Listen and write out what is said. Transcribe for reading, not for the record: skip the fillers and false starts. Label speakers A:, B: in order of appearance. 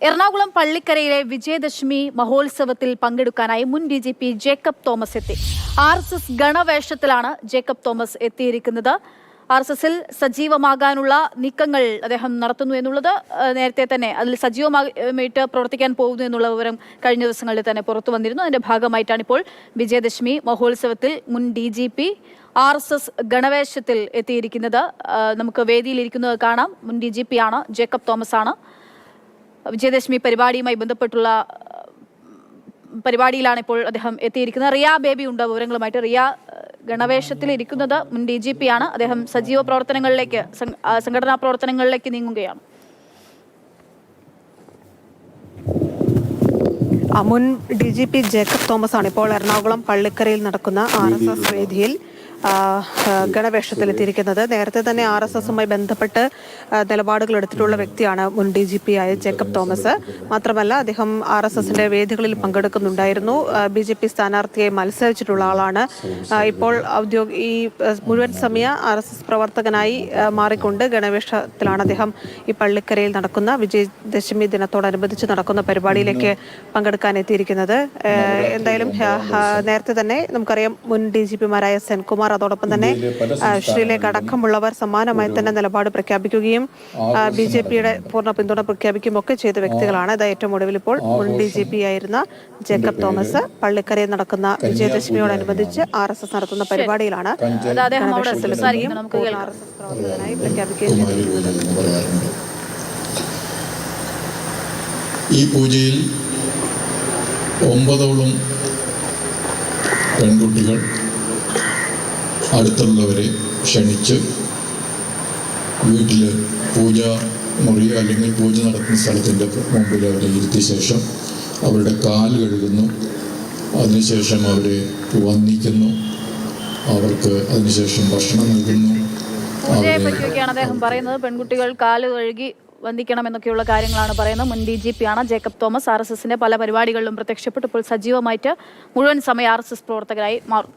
A: എറണാകുളം പള്ളിക്കരയിലെ വിജയദശമി മഹോത്സവത്തിൽ പങ്കെടുക്കാനായി മുൻ DGP Jacob Thomas എത്തി. RSS ഗണവേഷത്തിലാണ് ജേക്കബ് തോമസ് എത്തിയിരിക്കുന്നത്. RSSൽ സജീവമാകാനുള്ള നീക്കങ്ങൾ അദ്ദേഹം നടത്തുന്നു എന്നുള്ളത് നേരത്തെ തന്നെ അതിൽ സജീവമായിട്ട് പ്രവർത്തിക്കാൻ പോകുന്നു എന്നുള്ള വിവരം കഴിഞ്ഞ ദിവസങ്ങളിൽ തന്നെ പുറത്തു വന്നിരുന്നു. അതിന്റെ ഭാഗമായിട്ടാണ് ഇപ്പോൾ വിജയദശമി മഹോത്സവത്തിൽ മുൻ DGP RSS ഗണവേഷത്തിൽ എത്തിയിരിക്കുന്നത്. നമുക്ക് വേദിയിലിരിക്കുന്നത് കാണാം. മുൻ DGP ആണ്, ജേക്കബ് തോമസ് ആണ്. വിജയദശമി പരിപാടിയുമായി ബന്ധപ്പെട്ടുള്ള പരിപാടിയിലാണ് ഇപ്പോൾ അദ്ദേഹം എത്തിയിരിക്കുന്നത്. റിയ ബേബി ഉണ്ട് വിവരങ്ങളുമായിട്ട്. റിയ, ഗണവേഷത്തിൽ ഇരിക്കുന്നത് മുൻ DGP ആണ്. അദ്ദേഹം സജീവ പ്രവർത്തനങ്ങളിലേക്ക്, സംഘടനാ പ്രവർത്തനങ്ങളിലേക്ക് നീങ്ങുകയാണ്.
B: മുൻ DGP ജേക്കബ് തോമസ് ആണ് ഇപ്പോൾ എറണാകുളം പള്ളിക്കരയിൽ നടക്കുന്ന RSS വേദിയിൽ ഗണവേഷത്തിലെത്തിയിരിക്കുന്നത്. നേരത്തെ തന്നെ RSSുമായി ബന്ധപ്പെട്ട് നിലപാടുകൾ എടുത്തിട്ടുള്ള വ്യക്തിയാണ് മുൻ DGP ആയ ജേക്കബ് തോമസ്. മാത്രമല്ല, അദ്ദേഹം RSSന്റെ വേദികളിൽ പങ്കെടുക്കുന്നുണ്ടായിരുന്നു. BJP സ്ഥാനാർത്ഥിയായി മത്സരിച്ചിട്ടുള്ള ആളാണ്. ഇപ്പോൾ ഈ മുഴുവൻ സമയ RSS പ്രവർത്തകനായി മാറിക്കൊണ്ട് ഗണവേഷത്തിലാണ് അദ്ദേഹം ഈ പള്ളിക്കരയിൽ നടക്കുന്ന വിജയദശമി ദിനത്തോടനുബന്ധിച്ച് നടക്കുന്ന പരിപാടിയിലേക്ക് പങ്കെടുക്കാൻ എത്തിയിരിക്കുന്നത്. എന്തായാലും നേരത്തെ തന്നെ നമുക്കറിയാം, മുൻ DGPമാരായ സെൻകുമാർ, അതോടൊപ്പം തന്നെ ശ്രീലേഖ അടക്കമുള്ളവർ സമാനമായി തന്നെ നിലപാട് പ്രഖ്യാപിക്കുകയും BJPയുടെ പൂർണ്ണ പിന്തുണ പ്രഖ്യാപിക്കുകയും ഒക്കെ ചെയ്ത വ്യക്തികളാണ്. ഇത് ഏറ്റവും ഒടുവിൽ ഇപ്പോൾ മുൻ DGP ആയിരുന്ന ജേക്കബ് തോമസ് പള്ളിക്കരയിൽ നടക്കുന്ന വിജയദശമിയോടനുബന്ധിച്ച് RSS നടത്തുന്ന പരിപാടിയിലാണ് പ്രവർത്തകനായി പ്രഖ്യാപിക്കുകയും ചെയ്തിരിക്കുന്നത്.
C: ഈ പൂജയിൽ 9 പെൺകുട്ടികൾ അടുത്തുള്ളവരെ ക്ഷണിച്ച് വീട്ടിൽ പൂജാ മുറി അല്ലെങ്കിൽ പൂജ നടത്തുന്ന സ്ഥലത്തിൻ്റെ മുമ്പിൽ അവരെ ഇരുത്തിയ ശേഷം അവരുടെ കാൽ കഴുകുന്നു. അതിനുശേഷം അവരെ വന്ദിക്കുന്നു. അവർക്ക് അതിനുശേഷം ഭക്ഷണം നൽകുന്നു.
A: പറ്റിയൊക്കെയാണ് അദ്ദേഹം പറയുന്നത്. പെൺകുട്ടികൾ കാല് കഴുകി വന്ദിക്കണം എന്നൊക്കെയുള്ള കാര്യങ്ങളാണ് പറയുന്നത്. മുൻ DGP ആണ് ജേക്കബ് തോമസ്. RSSന്റെ പല പരിപാടികളിലും പ്രത്യക്ഷപ്പെട്ട് ഇപ്പോൾ സജീവമായിട്ട് മുഴുവൻ സമയ RSS പ്രവർത്തകരായി മാറും.